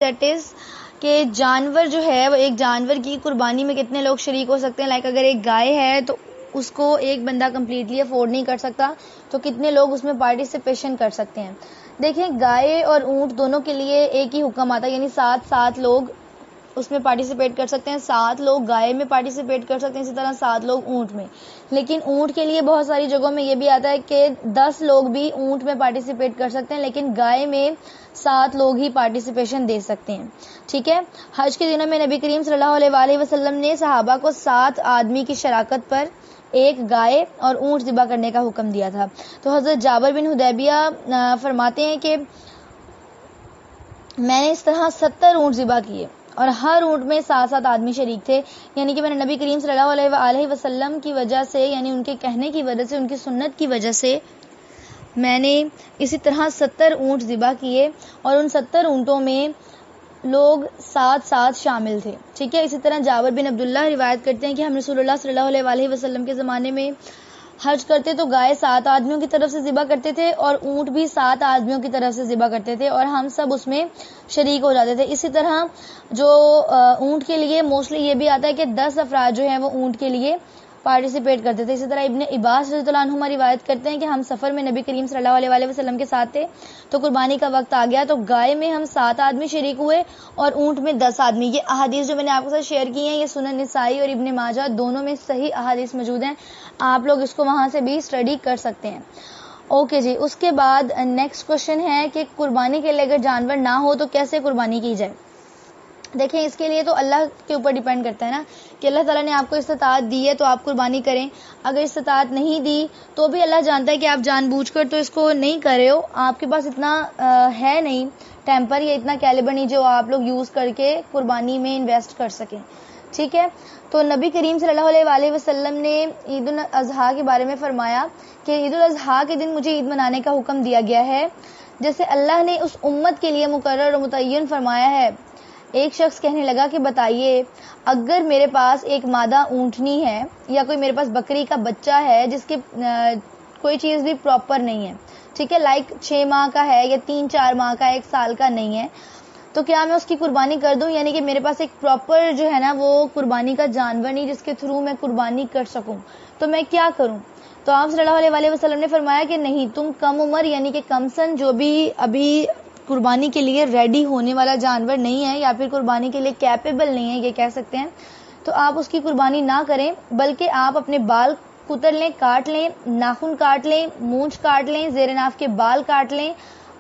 That is کہ جانور جو ہے وہ ایک جانور کی قربانی میں کتنے لوگ شریک ہو سکتے ہیں. لائک اگر ایک گائے ہے تو اس کو ایک بندہ کمپلیٹلی افورڈ نہیں کر سکتا تو کتنے لوگ اس میں پارٹیسپیشن کر سکتے ہیں. دیکھیں گائے اور اونٹ دونوں کے لیے ایک ہی حکم آتا ہے, یعنی 7 لوگ اس میں پارٹیسپیٹ کر سکتے ہیں. 7 لوگ گائے میں پارٹیسپیٹ کر سکتے ہیں, اسی طرح 7 لوگ اونٹ میں. لیکن اونٹ کے لیے بہت ساری جگہوں میں یہ بھی آتا ہے کہ 10 لوگ بھی اونٹ میں پارٹیسپیٹ کر سکتے ہیں, لیکن گائے میں 7 لوگ ہی پارٹیسپیشن دے سکتے ہیں. ٹھیک ہے. حج کے دنوں میں نبی کریم صلی اللہ علیہ وآلہ وسلم نے صحابہ کو 7 آدمی کی شراکت پر ایک گائے اور اونٹ ذبح کرنے کا حکم دیا تھا. تو حضرت جابر بن حدیبیہ فرماتے ہیں کہ میں نے اس طرح 70 اونٹ ذبح کیے اور ہر اونٹ میں 7 آدمی شریک تھے. یعنی کہ میں نے نبی کریم صلی اللہ علیہ وآلہ وسلم کی وجہ سے, یعنی ان کے کہنے کی وجہ سے, ان کی سنت کی وجہ سے میں نے اسی طرح 70 اونٹ ذبح کیے اور ان 70 اونٹوں میں لوگ 7 شامل تھے. ٹھیک ہے. اسی طرح جابر بن عبداللہ روایت کرتے ہیں کہ ہم رسول اللہ صلی اللہ علیہ وآلہ وسلم کے زمانے میں حج کرتے تو گائے 7 آدمیوں کی طرف سے ذبح کرتے تھے اور اونٹ بھی 7 آدمیوں کی طرف سے ذبح کرتے تھے اور ہم سب اس میں شریک ہو جاتے تھے. اسی طرح جو اونٹ کے لیے موسٹلی یہ بھی آتا ہے کہ 10 افراد جو ہیں وہ اونٹ کے لیے پارٹیسپیٹ کرتے تھے. اسی طرح ابن عباس رضی اللہ عنہما روایت کرتے ہیں کہ ہم سفر میں نبی کریم صلی اللہ علیہ وآلہ وسلم کے ساتھ تھے تو قربانی کا وقت آ گیا تو گائے میں ہم 7 آدمی شریک ہوئے اور اونٹ میں 10 آدمی. یہ احادیث جو میں نے آپ کے ساتھ شیئر کی ہیں یہ سنن نسائی اور ابن ماجہ دونوں میں صحیح احادیث موجود ہیں, آپ لوگ اس کو وہاں سے بھی اسٹڈی کر سکتے ہیں. اوکے جی. اس کے بعد نیکسٹ کوشچن ہے کہ قربانی کے لیے اگر جانور نہ ہو تو کیسے قربانی کی جائے. دیکھیں اس کے لیے تو اللہ کے اوپر ڈیپینڈ کرتا ہے نا کہ اللہ تعالیٰ نے آپ کو استطاعت دی ہے تو آپ قربانی کریں. اگر استطاعت نہیں دی تو بھی اللہ جانتا ہے کہ آپ جان بوجھ کر تو اس کو نہیں کر رہے ہو, آپ کے پاس اتنا ہے نہیں ٹیمپر یا اتنا کیلیبر نہیں جو آپ لوگ یوز کر کے قربانی میں انویسٹ کر سکیں. ٹھیک ہے. تو نبی کریم صلی اللہ علیہ وآلہ وسلم نے عید الاضحیٰ کے بارے میں فرمایا کہ عید الاضحیٰ کے دن مجھے عید منانے کا حکم دیا گیا ہے جیسے اللہ نے اس امت کے لیے مقرر اور متعین فرمایا ہے. ایک شخص کہنے لگا کہ بتائیے اگر میرے پاس ایک مادہ اونٹنی ہے یا کوئی میرے پاس بکری کا بچہ ہے جس کی کوئی چیز بھی پراپر نہیں ہے, ٹھیک ہے, لائک 6 ماہ کا ہے یا 3-4 ماہ کا, 1 سال کا نہیں ہے, تو کیا میں اس کی قربانی کر دوں؟ یعنی کہ میرے پاس ایک پراپر جو ہے نا وہ قربانی کا جانور نہیں جس کے تھرو میں قربانی کر سکوں, تو میں کیا کروں؟ تو آپ صلی اللہ علیہ وآلہ وسلم نے فرمایا کہ نہیں, تم کم عمر یعنی کہ کم سن جو بھی ابھی قربانی کے لیے ریڈی ہونے والا جانور نہیں ہے یا پھر قربانی کے لیے کیپیبل نہیں ہے یہ کہہ سکتے ہیں, تو آپ اس کی قربانی نہ کریں بلکہ آپ اپنے بال کتر لیں, کاٹ لیں, ناخن کاٹ لیں, مونچھ کاٹ لیں, زیر ناف کے بال کاٹ لیں.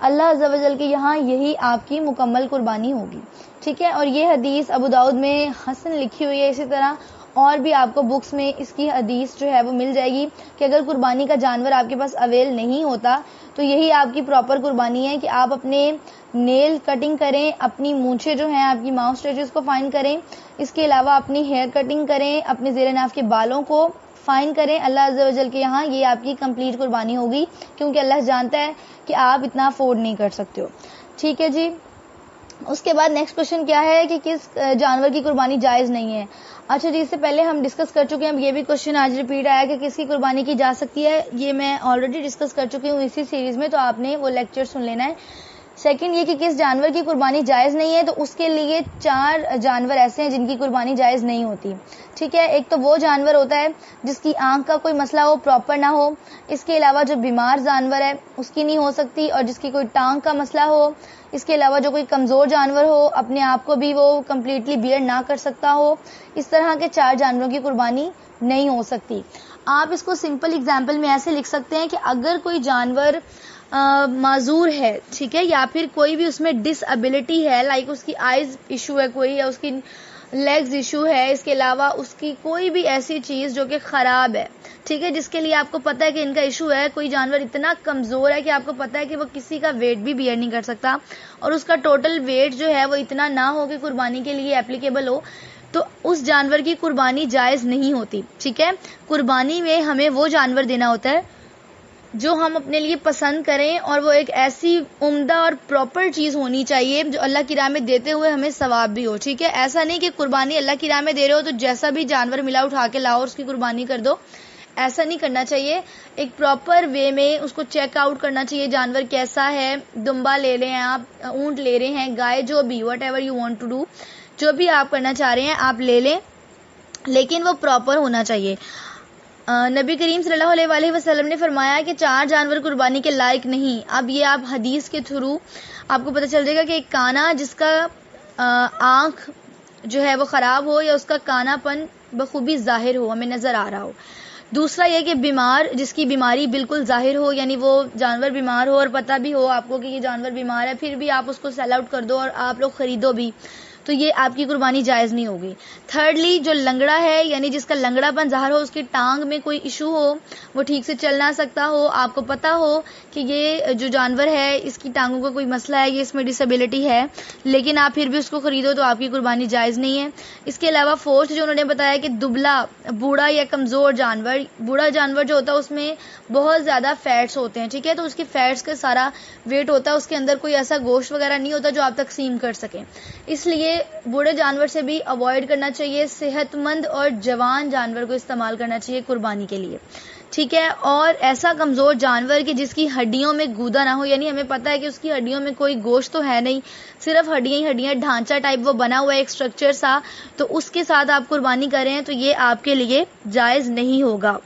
اللہ عز و جل کے یہاں یہی آپ کی مکمل قربانی ہوگی. ٹھیک ہے. اور یہ حدیث ابو داؤد میں حسن لکھی ہوئی ہے. اسی طرح اور بھی آپ کو بکس میں اس کی حدیث جو ہے وہ مل جائے گی کہ اگر قربانی کا جانور آپ کے پاس اویل نہیں ہوتا تو یہی آپ کی پراپر قربانی ہے کہ آپ اپنے نیل کٹنگ کریں, اپنی مونچھیں جو ہیں آپ کی ماؤتھ اسٹریچز کو فائن کریں, اس کے علاوہ اپنی ہیئر کٹنگ کریں, اپنے زیر ناف کے بالوں کو فائن کریں. اللہ عز و جل کے یہاں یہ آپ کی کمپلیٹ قربانی ہوگی کیونکہ اللہ جانتا ہے کہ آپ اتنا افورڈ نہیں کر سکتے ہو. ٹھیک ہے جی. اس کے بعد نیکسٹ کوشچن کیا ہے کہ کس جانور کی قربانی جائز نہیں ہے. اچھا جی, اس سے پہلے ہم ڈسکس کر چکے ہیں, اب یہ بھی کوشچن آج ریپیٹ آیا کہ کس کی قربانی کی جا سکتی ہے. یہ میں آلریڈی ڈسکس کر چکی ہوں اسی سیریز میں, تو آپ نے وہ لیکچر سن لینا ہے. سیکنڈ یہ کہ کس جانور کی قربانی جائز نہیں ہے, تو اس کے لیے 4 جانور ایسے ہیں جن کی قربانی جائز نہیں ہوتی. ٹھیک ہے. ایک تو وہ جانور ہوتا ہے جس کی آنکھ کا کوئی مسئلہ ہو, پراپر نہ ہو. اس کے علاوہ جو بیمار جانور ہے اس کی نہیں ہو سکتی, اور جس کی کوئی ٹانگ کا مسئلہ ہو. اس کے علاوہ جو کوئی کمزور جانور ہو, اپنے آپ کو بھی وہ کمپلیٹلی بیئر نہ کر سکتا ہو, اس طرح کے 4 جانوروں کی قربانی نہیں ہو سکتی. آپ اس کو سمپل اگزامپل میں ایسے لکھ سکتے ہیں کہ اگر کوئی جانور معذور ہے, ٹھیک ہے, یا پھر کوئی بھی اس میں ڈس ابیلٹی ہے, لائک اس کی آئیز ایشو ہے کوئی, یا اس کی لیگز ایشو ہے, اس کے علاوہ اس کی کوئی بھی ایسی چیز جو کہ خراب ہے, ٹھیک ہے, جس کے لیے آپ کو پتا ہے کہ ان کا ایشو ہے. کوئی جانور اتنا کمزور ہے کہ آپ کو پتا ہے کہ وہ کسی کا ویٹ بھی بیئر نہیں کر سکتا, اور اس کا ٹوٹل ویٹ جو ہے وہ اتنا نہ ہو کہ قربانی کے لیے اپلیکیبل ہو, تو اس جانور کی قربانی جائز نہیں ہوتی. ٹھیک ہے. قربانی میں ہمیں وہ جانور دینا ہوتا ہے جو ہم اپنے لیے پسند کریں, اور وہ ایک ایسی عمدہ اور پراپر چیز ہونی چاہیے جو اللہ کی راہ میں دیتے ہوئے ہمیں ثواب بھی ہو. ٹھیک ہے. ایسا نہیں کہ قربانی اللہ کی راہ میں دے رہے ہو تو جیسا بھی جانور ملا اٹھا کے لاؤ اور اس کی قربانی کر دو, ایسا نہیں کرنا چاہیے. ایک پراپر وے میں اس کو چیک آؤٹ کرنا چاہیے جانور کیسا ہے. دمبا لے لیں آپ, اونٹ لے رہے ہیں, گائے, جو بھی whatever you want to do, جو بھی آپ کرنا چاہ رہے ہیں آپ لے لیں, لیکن وہ پراپر ہونا چاہیے. نبی کریم صلی اللہ علیہ وسلم نے فرمایا کہ 4 جانور قربانی کے لائق نہیں. اب یہ آپ حدیث کے تھرو آپ کو پتہ چل جائے گا کہ ایک کانا جس کا آنکھ جو ہے وہ خراب ہو یا اس کا کانا پن بخوبی ظاہر ہو, ہمیں نظر آ رہا ہو. دوسرا یہ کہ بیمار, جس کی بیماری بالکل ظاہر ہو, یعنی وہ جانور بیمار ہو اور پتہ بھی ہو آپ کو کہ یہ جانور بیمار ہے, پھر بھی آپ اس کو سیل آؤٹ کر دو اور آپ لوگ خریدو بھی, تو یہ آپ کی قربانی جائز نہیں ہوگی. تھرڈلی, جو لنگڑا ہے یعنی جس کا لنگڑا پن ظاہر ہو, اس کی ٹانگ میں کوئی ایشو ہو, وہ ٹھیک سے چل نہ سکتا ہو, آپ کو پتا ہو کہ یہ جو جانور ہے اس کی ٹانگوں کا کوئی مسئلہ ہے, یہ اس میں ڈسیبلٹی ہے, لیکن آپ پھر بھی اس کو خریدو تو آپ کی قربانی جائز نہیں ہے. اس کے علاوہ فورتھ جو انہوں نے بتایا کہ دبلا, بوڑھا یا کمزور جانور, بوڑھا جانور جو ہوتا ہے اس میں بہت زیادہ فیٹس ہوتے ہیں, ٹھیک ہے, تو اس کی فیٹس کا سارا ویٹ ہوتا ہے, اس کے اندر کوئی ایسا گوشت وغیرہ نہیں ہوتا جو آپ تقسیم کر سکیں, اس لیے بوڑھے جانور سے بھی اوائڈ کرنا چاہیے. صحت مند اور جوان جانور کو استعمال کرنا چاہیے قربانی کے لیے, ٹھیک ہے. اور ایسا کمزور جانور کہ جس کی ہڈیوں میں گودا نہ ہو, یعنی ہمیں پتا ہے کہ اس کی ہڈیوں میں کوئی گوشت تو ہے نہیں, صرف ہڈیاں ہی ہڈیاں, ڈھانچہ ٹائپ وہ بنا ہوا ہے, ایک اسٹرکچر سا, تو اس کے ساتھ آپ قربانی کریں تو یہ آپ کے لیے جائز نہیں ہوگا.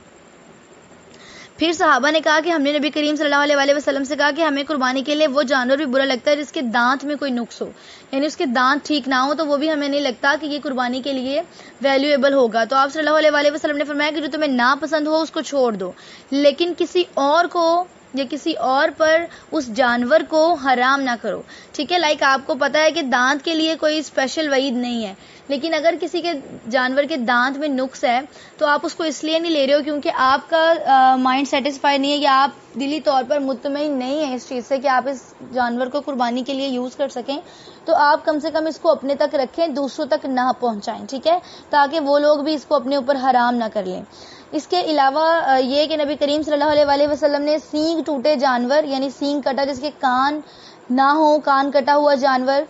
پھر صحابہ نے کہا کہ ہم نے نبی کریم صلی اللہ علیہ وسلم سے کہا کہ ہمیں قربانی کے لیے وہ جانور بھی برا لگتا ہے جس کے دانت میں کوئی نقص ہو, یعنی اس کے دانت ٹھیک نہ ہو, تو وہ بھی ہمیں نہیں لگتا کہ یہ قربانی کے لیے ویلیویبل ہوگا. تو آپ صلی اللہ علیہ وسلم نے فرمایا کہ جو تمہیں ناپسند ہو اس کو چھوڑ دو, لیکن کسی اور کو یا کسی اور پر اس جانور کو حرام نہ کرو, ٹھیک ہے. لائک آپ کو پتا ہے کہ دانت کے لیے کوئی اسپیشل وعید نہیں ہے, لیکن اگر کسی کے جانور کے دانت میں نقص ہے تو آپ اس کو اس لیے نہیں لے رہے ہو کیونکہ آپ کا مائنڈ سیٹسفائی نہیں ہے یا آپ دلی طور پر مطمئن نہیں ہیں اس چیز سے کہ آپ اس جانور کو قربانی کے لیے یوز کر سکیں, تو آپ کم سے کم اس کو اپنے تک رکھیں, دوسروں تک نہ پہنچائیں, ٹھیک ہے, تاکہ وہ لوگ بھی اس کو اپنے اوپر حرام نہ کر لیں. اس کے علاوہ یہ کہ نبی کریم صلی اللہ علیہ وسلم نے سینگ ٹوٹے جانور, یعنی سینگ کٹا, جس کے کان نہ ہو, کان کٹا ہوا جانور,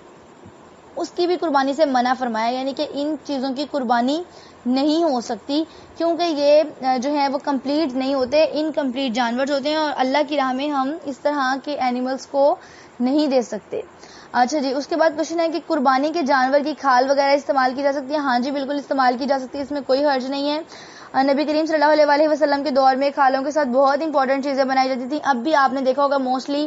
اس کی بھی قربانی سے منع فرمایا, یعنی کہ ان چیزوں کی قربانی نہیں ہو سکتی کیونکہ یہ جو ہے وہ کمپلیٹ نہیں ہوتے, انکمپلیٹ جانور ہوتے ہیں, اور اللہ کی راہ میں ہم اس طرح کے اینیملز کو نہیں دے سکتے. اچھا جی, اس کے بعد کوشچن ہے کہ قربانی کے جانور کی کھال وغیرہ استعمال کی جا سکتی ہے. ہاں جی بالکل استعمال کی جا سکتی ہے, اس میں کوئی حرج نہیں ہے. نبی کریم صلی اللہ علیہ وسلم کے دور میں کھالوں کے ساتھ بہت امپورٹنٹ چیزیں بنائی جاتی تھیں. اب بھی آپ نے دیکھا ہوگا موسٹلی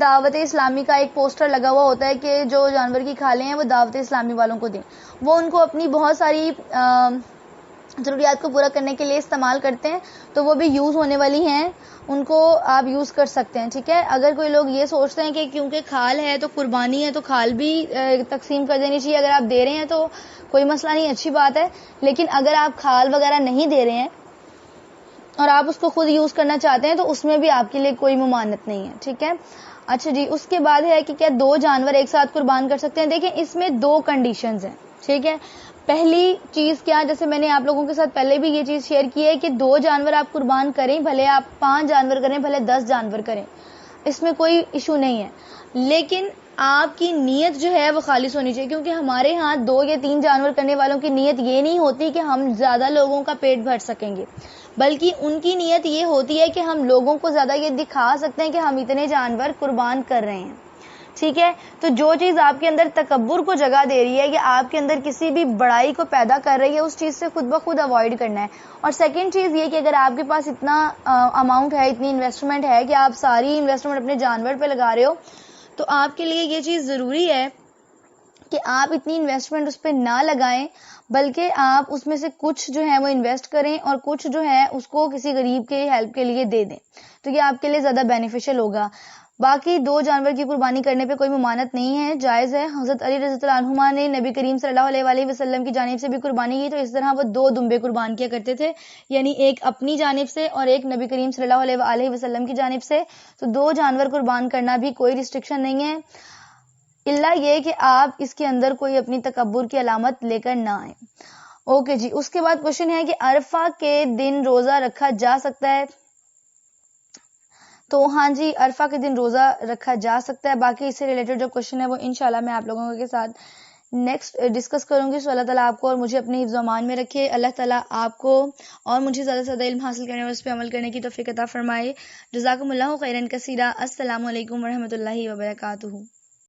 دعوت اسلامی کا ایک پوسٹر لگا ہوا ہوتا ہے کہ جو جانور کی کھالیں ہیں وہ دعوت اسلامی والوں کو دیں. وہ ان کو اپنی بہت ساری ضروریات کو پورا کرنے کے لیے استعمال کرتے ہیں, تو وہ بھی یوز ہونے والی ہیں, ان کو آپ یوز کر سکتے ہیں, ٹھیک ہے. اگر کوئی لوگ یہ سوچتے ہیں کہ کیونکہ کھال ہے تو قربانی ہے تو کھال بھی تقسیم کر دینی چاہیے, اگر آپ دے رہے ہیں تو کوئی مسئلہ نہیں, اچھی بات ہے, لیکن اگر آپ کھال وغیرہ نہیں دے رہے ہیں اور آپ اس کو خود یوز کرنا چاہتے ہیں تو اس میں بھی آپ کے لیے کوئی ممانعت نہیں ہے, ٹھیک ہے. اچھا جی, اس کے بعد ہے کہ کیا 2 جانور ایک ساتھ قربان کر سکتے ہیں. دیکھیں اس میں 2 کنڈیشنز ہیں, ٹھیک ہے. پہلی چیز کیا, جیسے میں نے آپ لوگوں کے ساتھ پہلے بھی یہ چیز شیئر کی ہے کہ 2 جانور آپ قربان کریں, بھلے آپ 5 جانور کریں, بھلے 10 جانور کریں, اس میں کوئی ایشو نہیں ہے, لیکن آپ کی نیت جو ہے وہ خالص ہونی چاہیے, کیونکہ ہمارے ہاں 2 یا 3 جانور کرنے والوں کی نیت یہ نہیں ہوتی کہ ہم زیادہ لوگوں کا پیٹ بھر سکیں گے, بلکہ ان کی نیت یہ ہوتی ہے کہ ہم لوگوں کو زیادہ یہ دکھا سکتے ہیں کہ ہم اتنے جانور قربان کر رہے ہیں, ٹھیک ہے. تو جو چیز آپ کے اندر تکبر کو جگہ دے رہی ہے یا آپ کے اندر کسی بھی بڑائی کو پیدا کر رہی ہے, اس چیز سے خود بخود اوائڈ کرنا ہے. اور سیکنڈ چیز یہ کہ اگر آپ کے پاس اتنا اماؤنٹ ہے, اتنی انویسٹمنٹ ہے کہ آپ ساری انویسٹمنٹ اپنے جانور پہ لگا رہے ہو, تو آپ کے لیے یہ چیز ضروری ہے کہ آپ اتنی انویسٹمنٹ اس پہ نہ لگائیں, بلکہ آپ اس میں سے کچھ جو ہے وہ انویسٹ کریں اور کچھ جو ہے اس کو کسی غریب کے ہیلپ کے لیے دے دیں, تو یہ آپ کے لیے زیادہ بینیفیشل ہوگا. باقی 2 جانور کی قربانی کرنے پہ کوئی ممانعت نہیں ہے, جائز ہے. حضرت علی رضی اللہ عنہما نے نبی کریم صلی اللہ علیہ وسلم کی جانب سے بھی قربانی کی, تو اس طرح وہ 2 دمبے قربان کیا کرتے تھے, یعنی ایک اپنی جانب سے اور ایک نبی کریم صلی اللہ علیہ وسلم کی جانب سے. تو 2 جانور قربان کرنا بھی کوئی ریسٹرکشن نہیں ہے, الا یہ کہ آپ اس کے اندر کوئی اپنی تکبر کی علامت لے کر نہ آئیں. اوکے جی, اس کے بعد کوشچن ہے کہ عرفہ کے دن روزہ رکھا جا سکتا ہے. تو ہاں جی, عرفہ کے دن روزہ رکھا جا سکتا ہے. باقی اس سے ریلیٹڈ جو کوشچن ہے وہ انشاءاللہ میں آپ لوگوں کے ساتھ نیکسٹ ڈسکس کروں گی. سو اللہ تعالیٰ آپ کو اور مجھے اپنے حفظ و امان میں رکھے. اللہ تعالیٰ آپ کو اور مجھے زیادہ سے زیادہ علم حاصل کرنے اور اس پہ عمل کرنے کی توفیق عطا فرمائے. جزاکم اللہ خیرا کثیرا. السلام علیکم ورحمۃ اللہ وبرکاتہ.